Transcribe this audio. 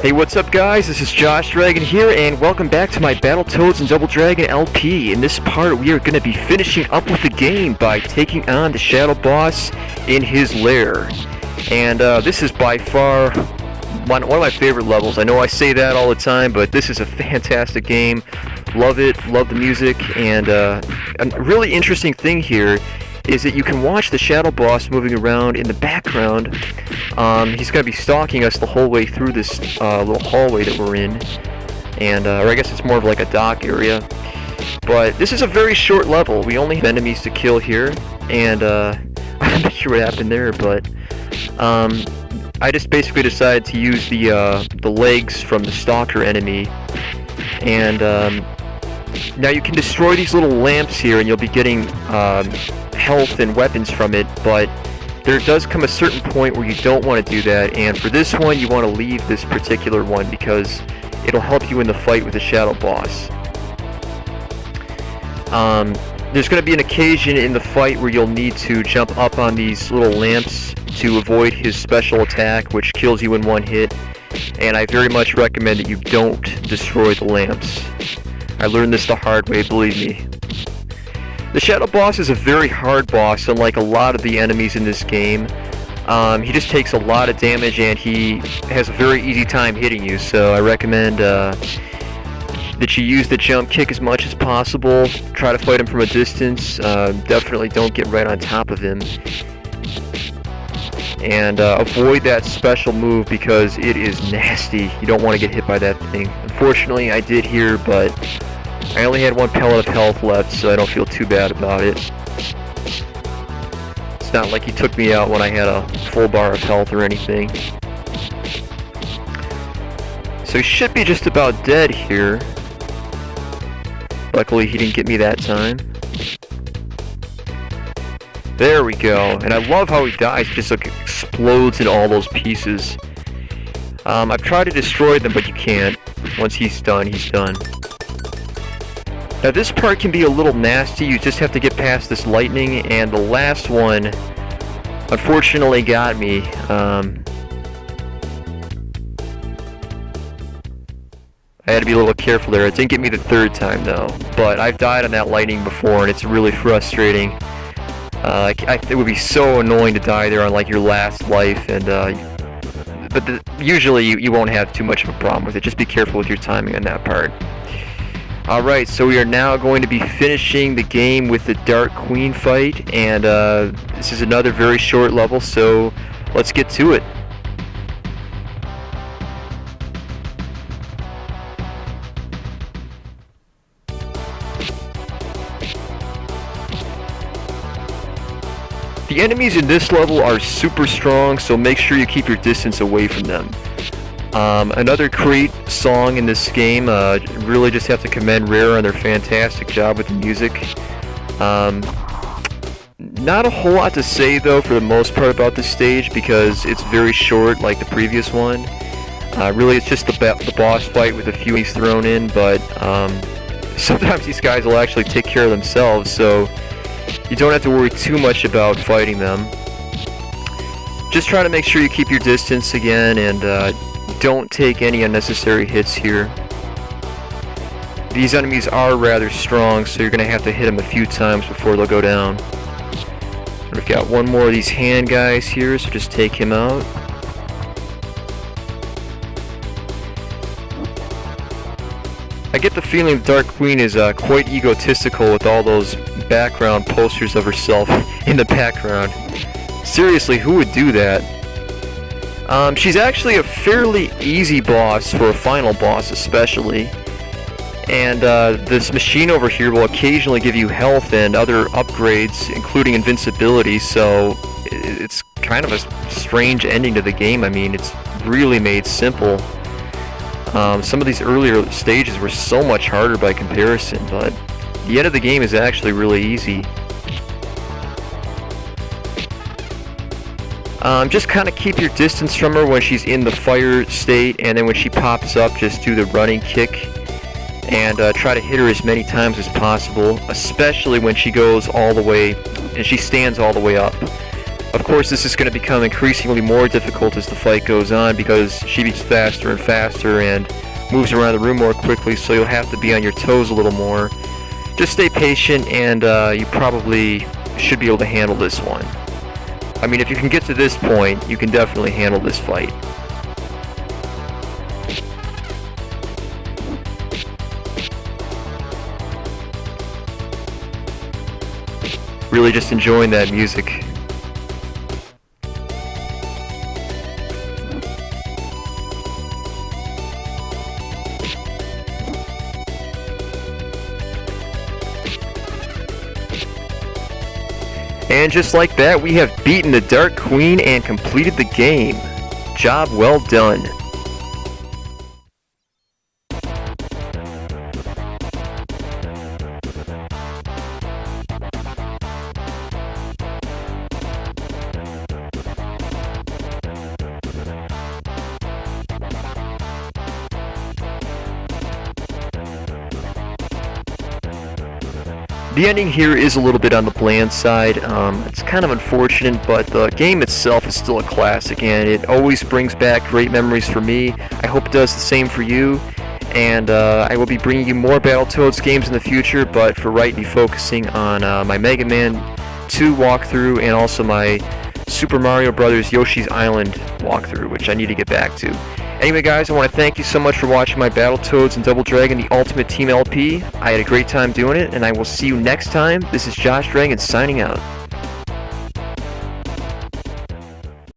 Hey, what's up guys? This is Josh Dragon here, and welcome back to my Battletoads and Double Dragon LP. In this part, we are going to be finishing up with the game by taking on the Shadow Boss in his lair. And this is by far one of my favorite levels. I know I say that all the time, but this is a fantastic game. Love it, love the music, and a really interesting thing here is that you can watch the Shadow Boss moving around in the background. He's going to be stalking us the whole way through this little hallway that we're in, and or I guess it's more of like a dock area. But this is a very short level. We only have enemies to kill here, and I'm not sure what happened there, but I just basically decided to use the legs from the stalker enemy, and now you can destroy these little lamps here, and you'll be getting health and weapons from it, but there does come a certain point where you don't want to do that, and for this one you want to leave this particular one because it'll help you in the fight with the Shadow Boss. There's going to be an occasion in the fight where you'll need to jump up on these little lamps to avoid his special attack, which kills you in one hit, and I very much recommend that you don't destroy the lamps. I learned this the hard way, believe me. The Shadow Boss is a very hard boss, unlike a lot of the enemies in this game. He just takes a lot of damage, and he has a very easy time hitting you, so I recommend that you use the jump kick as much as possible. Try to fight him from a distance. Definitely don't get right on top of him. And avoid that special move because it is nasty. You don't want to get hit by that thing. Unfortunately, I did here, but I only had one pellet of health left, so I don't feel too bad about it. It's not like he took me out when I had a full bar of health or anything. So he should be just about dead here. Luckily he didn't get me that time. There we go. And I love how he dies, just like explodes in all those pieces. I've tried to destroy them, but you can't. Once he's done, he's done. Now this part can be a little nasty. You just have to get past this lightning, and the last one unfortunately got me. I had to be a little careful there. It didn't get me the third time though, but I've died on that lightning before, and it's really frustrating. It would be so annoying to die there on like your last life, and but usually you won't have too much of a problem with it. Just be careful with your timing on that part. Alright, so we are now going to be finishing the game with the Dark Queen fight, and this is another very short level, so let's get to it. The enemies in this level are super strong, so make sure you keep your distance away from them. Another great song in this game. Really just have to commend Rare on their fantastic job with the music. Not a whole lot to say though for the most part about this stage because it's very short like the previous one. Really it's just the boss fight with a few enemies thrown in, but sometimes these guys will actually take care of themselves, so you don't have to worry too much about fighting them. Just try to make sure you keep your distance again, and don't take any unnecessary hits here. These enemies are rather strong, so you're going to have to hit them a few times before they'll go down. We've got one more of these hand guys here, so just take him out. I get the feeling the Dark Queen is quite egotistical with all those background posters of herself in the background. Seriously, who would do that? She's actually a fairly easy boss for a final boss especially, and this machine over here will occasionally give you health and other upgrades including invincibility, so it's kind of a strange ending to the game. I mean, it's really made simple. Some of these earlier stages were so much harder by comparison, but the end of the game is actually really easy. Just kind of keep your distance from her when she's in the fire state, and then when she pops up, just do the running kick and try to hit her as many times as possible, especially when she goes all the way and she stands all the way up. Of course, this is going to become increasingly more difficult as the fight goes on because she gets faster and faster and moves around the room more quickly, so you'll have to be on your toes a little more. Just stay patient, and you probably should be able to handle this one. I mean, if you can get to this point, you can definitely handle this fight. Really just enjoying that music. And just like that, we have beaten the Dark Queen and completed the game. Job well done. The ending here is a little bit on the bland side. It's kind of unfortunate, but the game itself is still a classic, and it always brings back great memories for me. I hope it does the same for you, and I will be bringing you more Battletoads games in the future, but for right, be focusing on my Mega Man 2 walkthrough and also my Super Mario Bros. Yoshi's Island walkthrough, which I need to get back to. Anyway, guys, I want to thank you so much for watching my Battletoads and Double Dragon the Ultimate Team LP. I had a great time doing it, and I will see you next time. This is Josh Dragon signing out.